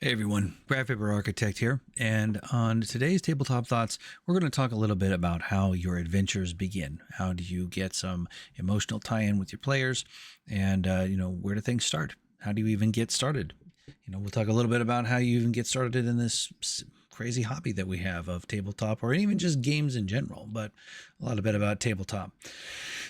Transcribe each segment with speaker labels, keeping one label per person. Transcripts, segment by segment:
Speaker 1: Hey everyone, Brad Paper Architect here, and on today's Tabletop Thoughts, we're going to talk a little bit about how your adventures begin. How do you get some emotional tie-in with your players, and where do things start? How do you even get started? We'll talk a little bit about how you even get started in this crazy hobby that we have of tabletop, or even just games in general, but a lot of bit about tabletop.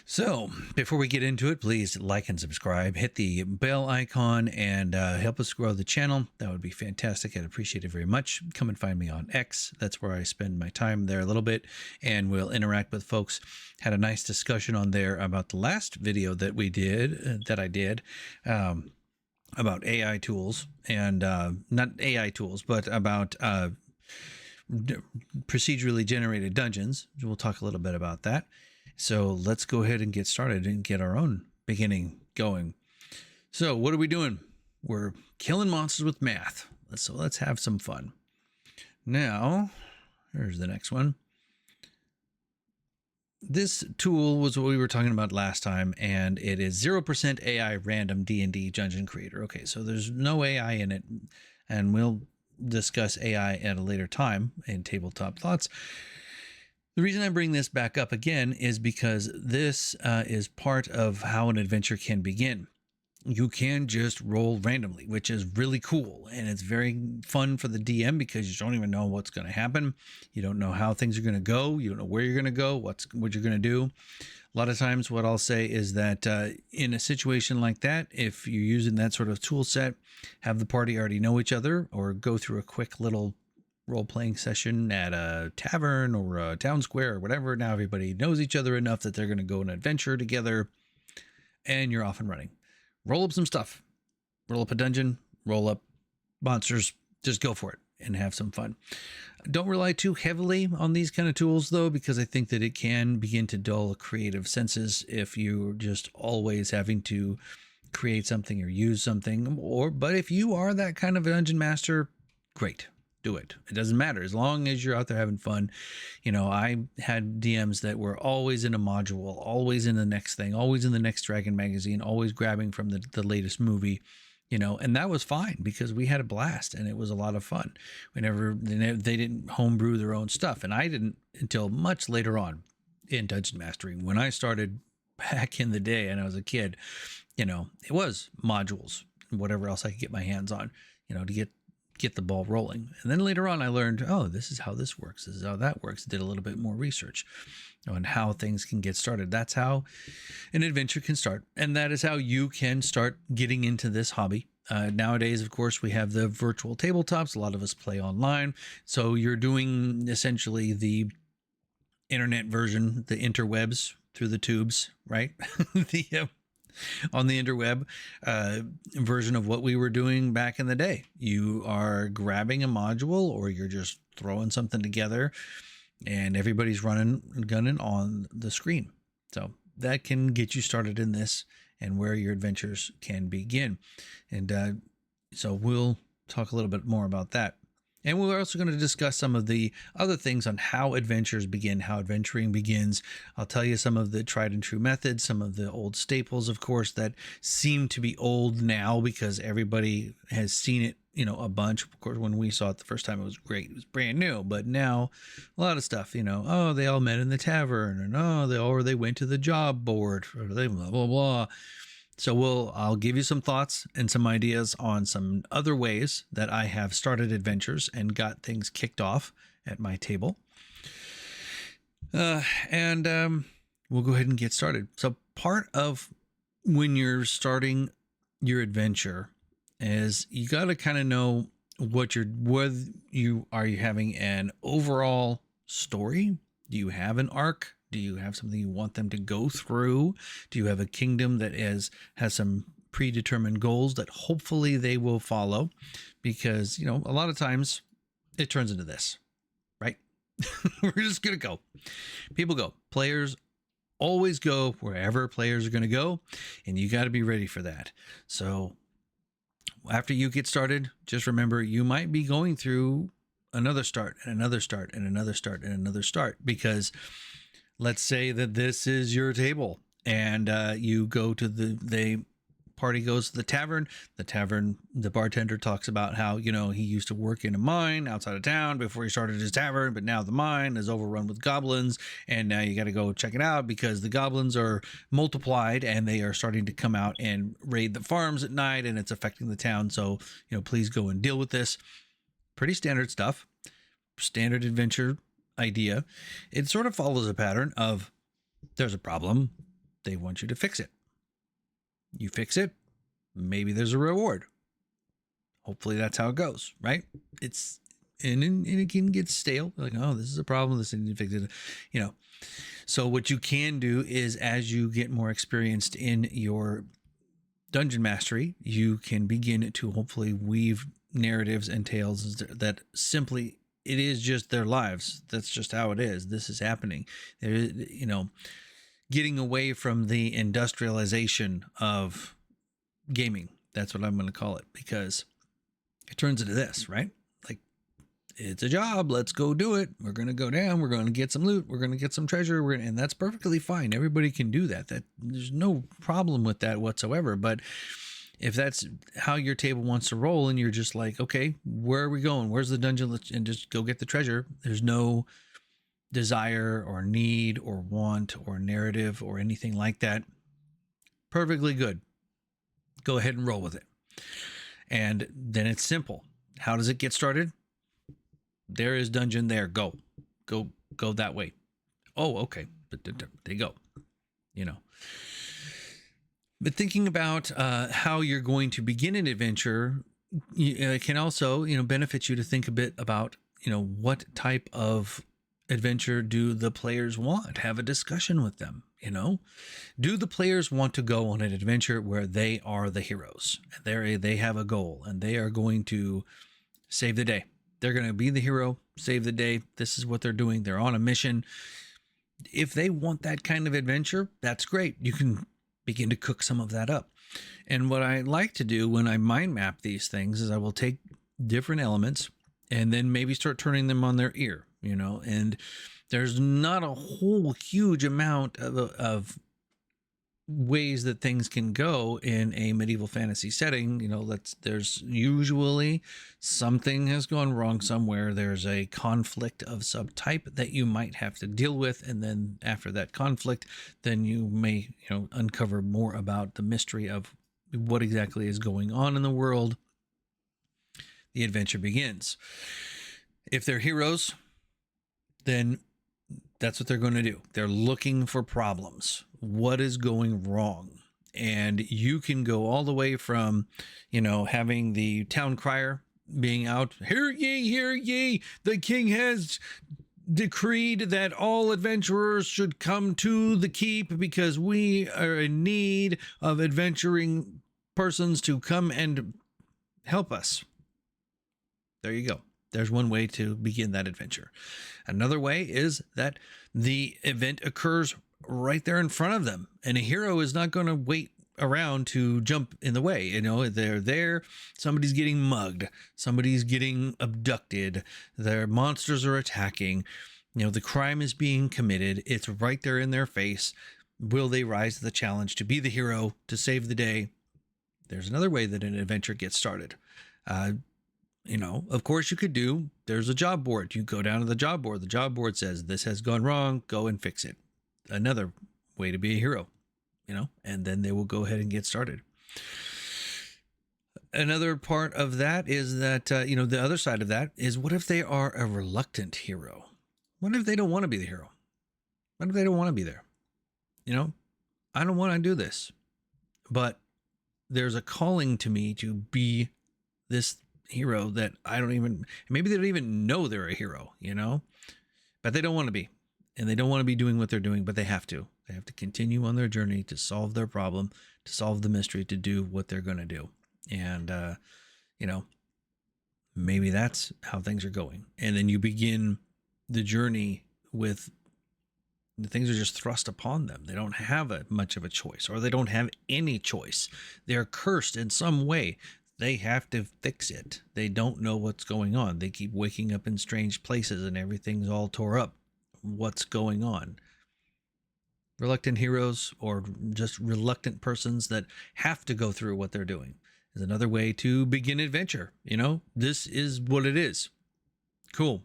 Speaker 1: So before we get into it, please like and subscribe, hit the bell icon, and help us grow the channel. That would be fantastic. I'd appreciate it very much. Come and find me on X. That's where I spend my time there a little bit, and we'll interact with folks. Had a nice discussion on there about the last video that we did, that I did, about AI tools, and not AI tools, but about procedurally generated dungeons. We'll talk a little bit about that. So let's go ahead and get started and get our own beginning going. So what are we doing? We're killing monsters with math. So let's have some fun. Now, here's the next one. This tool was what we were talking about last time, and it is 0% AI random D&D dungeon creator. Okay, so there's no AI in it, and we'll discuss AI at a later time in Tabletop Thoughts. The reason I bring this back up again is because this is part of how an adventure can begin. You can just roll randomly, which is really cool, and it's very fun for the DM because you don't even know what's going to happen. You don't know how things are going to go. You don't know where you're going to go, what you're going to do. A lot of times what I'll say is that in a situation like that, if you're using that sort of tool set, have the party already know each other, or go through a quick little role-playing session at a tavern or a town square or whatever. Now everybody knows each other enough that they're going to go on an adventure together, and you're off and running. Roll up some stuff, roll up a dungeon, roll up monsters, just go for it and have some fun. Don't rely too heavily on these kind of tools though, because I think that it can begin to dull creative senses if you're just always having to create something or use something. But if you are that kind of a dungeon master, great. Do it. It doesn't matter as long as you're out there having fun. I had DMs that were always in a module, always in the next thing, always in the next Dragon magazine, always grabbing from the latest movie, and that was fine because we had a blast and it was a lot of fun. They didn't homebrew their own stuff, and I didn't until much later on in dungeon mastering. When I started back in the day and I was a kid, it was modules, whatever else I could get my hands on, to get the ball rolling. And then later on I learned, oh, this is how this works, this is how that works. Did a little bit more research on how things can get started. That's how an adventure can start, and that is how you can start getting into this hobby. Nowadays, of course, we have the virtual tabletops. A lot of us play online, so you're doing essentially the internet version, the interwebs through the tubes, right? On the interweb version of what we were doing back in the day. You are grabbing a module, or you're just throwing something together, and everybody's running and gunning on the screen. So that can get you started in this and where your adventures can begin. And so we'll talk a little bit more about that. And we're also going to discuss some of the other things on how adventures begin, how adventuring begins. I'll tell you some of the tried and true methods, some of the old staples, of course, that seem to be old now because everybody has seen it, a bunch. Of course, when we saw it the first time, it was great. It was brand new. But now a lot of stuff, oh, they all met in the tavern, and oh, they went to the job board, or they blah, blah, blah. So I'll give you some thoughts and some ideas on some other ways that I have started adventures and got things kicked off at my table. And we'll go ahead and get started. So part of when you're starting your adventure is you got to kind of know whether you are having an overall story. Do you have an arc? Do you have something you want them to go through? Do you have a kingdom that has some predetermined goals that hopefully they will follow? Because, a lot of times it turns into this, right? We're just going to go. People go. Players always go wherever players are going to go, and you got to be ready for that. So after you get started, just remember you might be going through another start and another start and another start and another start, because let's say that this is your table and you go to they party goes to the tavern. The bartender talks about how, he used to work in a mine outside of town before he started his tavern, but now the mine is overrun with goblins, and now you got to go check it out because the goblins are multiplied and they are starting to come out and raid the farms at night, and it's affecting the town. So, please go and deal with this. Pretty standard stuff, standard adventure idea. It sort of follows a pattern of there's a problem, they want you to fix it. You fix it, maybe there's a reward. Hopefully that's how it goes, right? And it can get stale. Like, oh, this is a problem, this needs to fix it. So what you can do is, as you get more experienced in your dungeon mastery, you can begin to hopefully weave narratives and tales that simply, it is just their lives. That's just how it is. This is happening. Getting away from the industrialization of gaming. That's what I'm going to call it, because it turns into this, right? Like, it's a job. Let's go do it. We're going to go down. We're going to get some loot. We're going to get some treasure. And that's perfectly fine. Everybody can do that. There's no problem with that whatsoever. But if that's how your table wants to roll and you're just like, okay, where are we going? Where's the dungeon? And just go get the treasure. There's no desire or need or want or narrative or anything like that. Perfectly good. Go ahead and roll with it. And then it's simple. How does it get started? There is dungeon there. Go that way. Oh, okay. But there you go. But thinking about how you're going to begin an adventure, it can also, benefit you to think a bit about, what type of adventure do the players want? Have a discussion with them. Do the players want to go on an adventure where they are the heroes? They have a goal and they are going to save the day. They're going to be the hero, save the day. This is what they're doing. They're on a mission. If they want that kind of adventure, that's great. You can begin to cook some of that up. And what I like to do when I mind map these things is I will take different elements and then maybe start turning them on their ear, and there's not a whole huge amount of ways that things can go in a medieval fantasy setting. There's usually something has gone wrong somewhere. There's a conflict of some type that you might have to deal with. And then after that conflict, then you may, uncover more about the mystery of what exactly is going on in the world. The adventure begins. If they're heroes, then that's what they're going to do. They're looking for problems. What is going wrong? And you can go all the way from, having the town crier being out, hear ye, the king has decreed that all adventurers should come to the keep because we are in need of adventuring persons to come and help us. There you go. There's one way to begin that adventure. Another way is that the event occurs right there in front of them, and a hero is not going to wait around to jump in the way. They're there. Somebody's getting mugged. Somebody's getting abducted. Their monsters are attacking. The crime is being committed. It's right there in their face. Will they rise to the challenge to be the hero, to save the day? There's another way that an adventure gets started. Of course you could there's a job board. You go down to the job board. The job board says, this has gone wrong. Go and fix it. Another way to be a hero, and then they will go ahead and get started. Another part of that is that, the other side of that is, what if they are a reluctant hero? What if they don't want to be the hero? What if they don't want to be there? I don't want to do this, but there's a calling to me to be this hero that maybe they don't even know they're a hero, but they don't want to be, and they don't want to be doing what they're doing, but they have to continue on their journey to solve their problem, to solve the mystery, to do what they're going to do. And, maybe that's how things are going. And then you begin the journey with the things are just thrust upon them. They don't have much of a choice, or they don't have any choice. They're cursed in some way. They have to fix it. They don't know what's going on. They keep waking up in strange places and everything's all tore up. What's going on? Reluctant heroes or just reluctant persons that have to go through what they're doing is another way to begin adventure. This is what it is. Cool.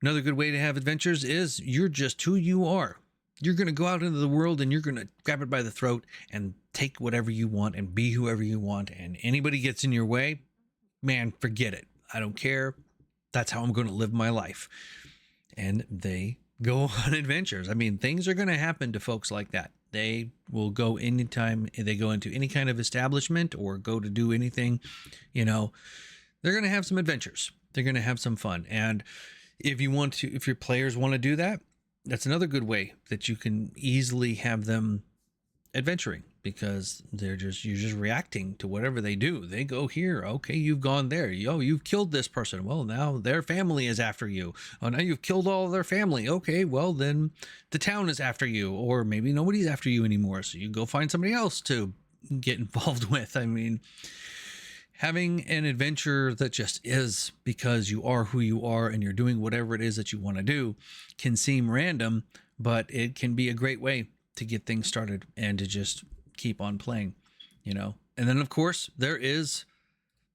Speaker 1: Another good way to have adventures is you're just who you are. You're going to go out into the world and you're going to grab it by the throat and take whatever you want and be whoever you want. And anybody gets in your way, man, forget it. I don't care. That's how I'm going to live my life. And they go on adventures. I mean, things are going to happen to folks like that. They will go anytime they go into any kind of establishment or go to do anything, they're going to have some adventures. They're going to have some fun. And if your players want to do that, that's another good way that you can easily have them adventuring, because you're just reacting to whatever they do. They go here. Okay, you've gone there. You've killed this person. Well, now their family is after you. Oh, now you've killed all of their family. Okay, well, then the town is after you, or maybe nobody's after you anymore. So you go find somebody else to get involved with. I mean, having an adventure that just is because you are who you are and you're doing whatever it is that you want to do can seem random, but it can be a great way to get things started and to just keep on playing, And then, of course, there is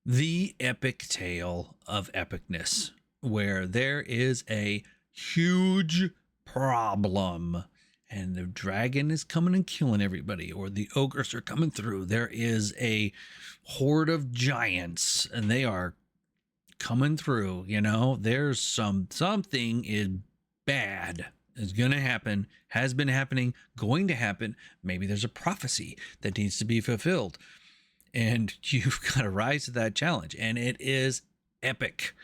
Speaker 1: the epic tale of epicness, where there is a huge problem and the dragon is coming and killing everybody, or the ogres are coming through. There is a horde of giants and they are coming through. There's something is bad is going to happen, has been happening, going to happen. Maybe there's a prophecy that needs to be fulfilled, and you've got to rise to that challenge. And it is epic.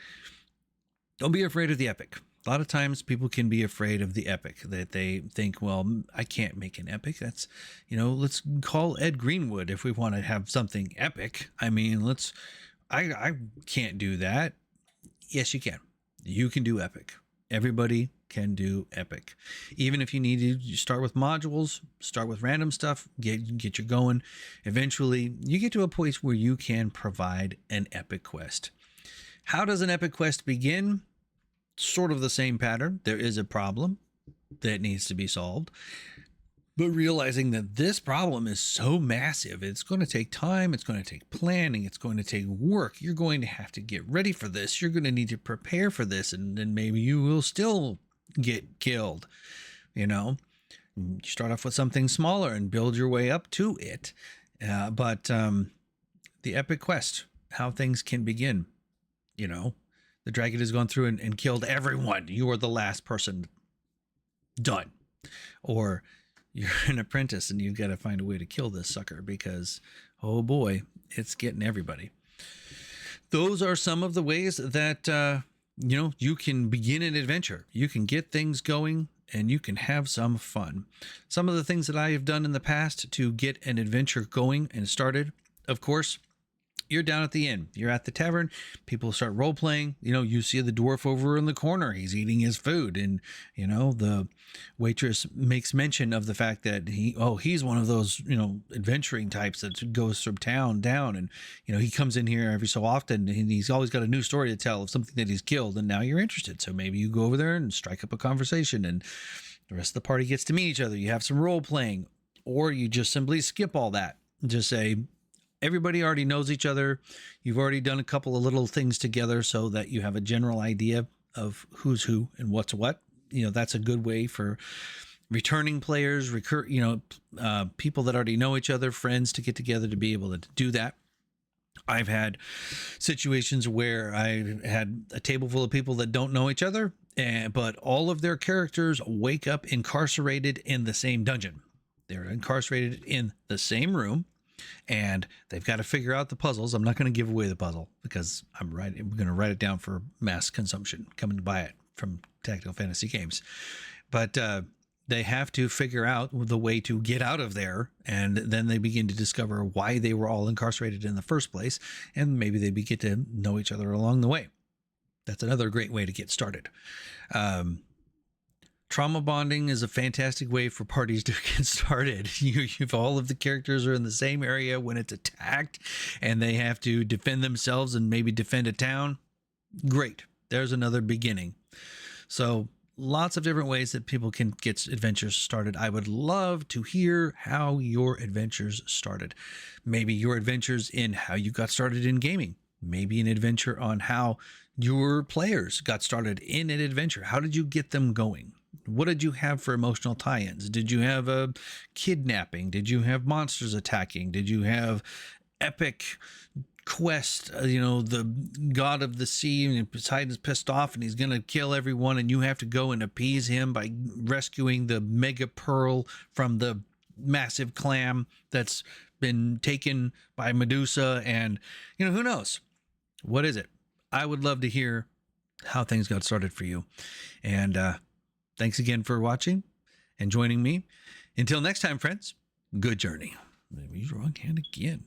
Speaker 1: Don't be afraid of the epic. A lot of times people can be afraid of the epic, that they think, well, I can't make an epic. That's, let's call Ed Greenwood if we want to have something epic. I mean, I can't do that. Yes, you can. You can do epic. Everybody can do epic. Even if you need to start with modules, start with random stuff, get you going. Eventually, you get to a place where you can provide an epic quest. How does an epic quest begin? Sort of the same pattern. There is a problem that needs to be solved, but realizing that this problem is so massive, it's going to take time, it's going to take planning, it's going to take work. You're going to have to get ready for this. You're going to need to prepare for this, and then maybe you will still get killed. You start off with something smaller and build your way up to it. But the epic quest, how things can begin. The dragon has gone through and killed everyone. You are the last person. Done. Or you're an apprentice and you've got to find a way to kill this sucker because, oh boy, it's getting everybody. Those are some of the ways that, you can begin an adventure. You can get things going and you can have some fun. Some of the things that I have done in the past to get an adventure going and started, of course, you're down at the inn. You're at the tavern. People start role playing. You see the dwarf over in the corner. He's eating his food, and the waitress makes mention of the fact that he's one of those adventuring types that goes from town down, and he comes in here every so often, and he's always got a new story to tell of something that he's killed, and now you're interested. So maybe you go over there and strike up a conversation, and the rest of the party gets to meet each other. You have some role playing, or you just simply skip all that and just say, everybody already knows each other. You've already done a couple of little things together so that you have a general idea of who's who and what's what. That's a good way for returning players, people that already know each other, friends, to get together to be able to do that. I've had situations where I had a table full of people that don't know each other, but all of their characters wake up incarcerated in the same dungeon. They're incarcerated in the same room. And they've got to figure out the puzzles. I'm not going to give away the puzzle because I'm going to write it down for mass consumption. Come and buy it from Tactical Fantasy Games. But they have to figure out the way to get out of there. And then they begin to discover why they were all incarcerated in the first place. And maybe they get to know each other along the way. That's another great way to get started. Trauma bonding is a fantastic way for parties to get started. If all of the characters are in the same area when it's attacked and they have to defend themselves and maybe defend a town, great. There's another beginning. So lots of different ways that people can get adventures started. I would love to hear how your adventures started. Maybe your adventures in how you got started in gaming. Maybe an adventure on how your players got started in an adventure. How did you get them going? What did you have for emotional tie-ins? Did you have a kidnapping? Did you have monsters attacking? Did you have epic quest, the god of the sea, and Poseidon's pissed off and he's gonna kill everyone, and you have to go and appease him by rescuing the mega pearl from the massive clam that's been taken by Medusa, and who knows? What is it? I would love to hear how things got started for you. And thanks again for watching and joining me. Until next time, friends, good journey. Maybe you're wrong hand again.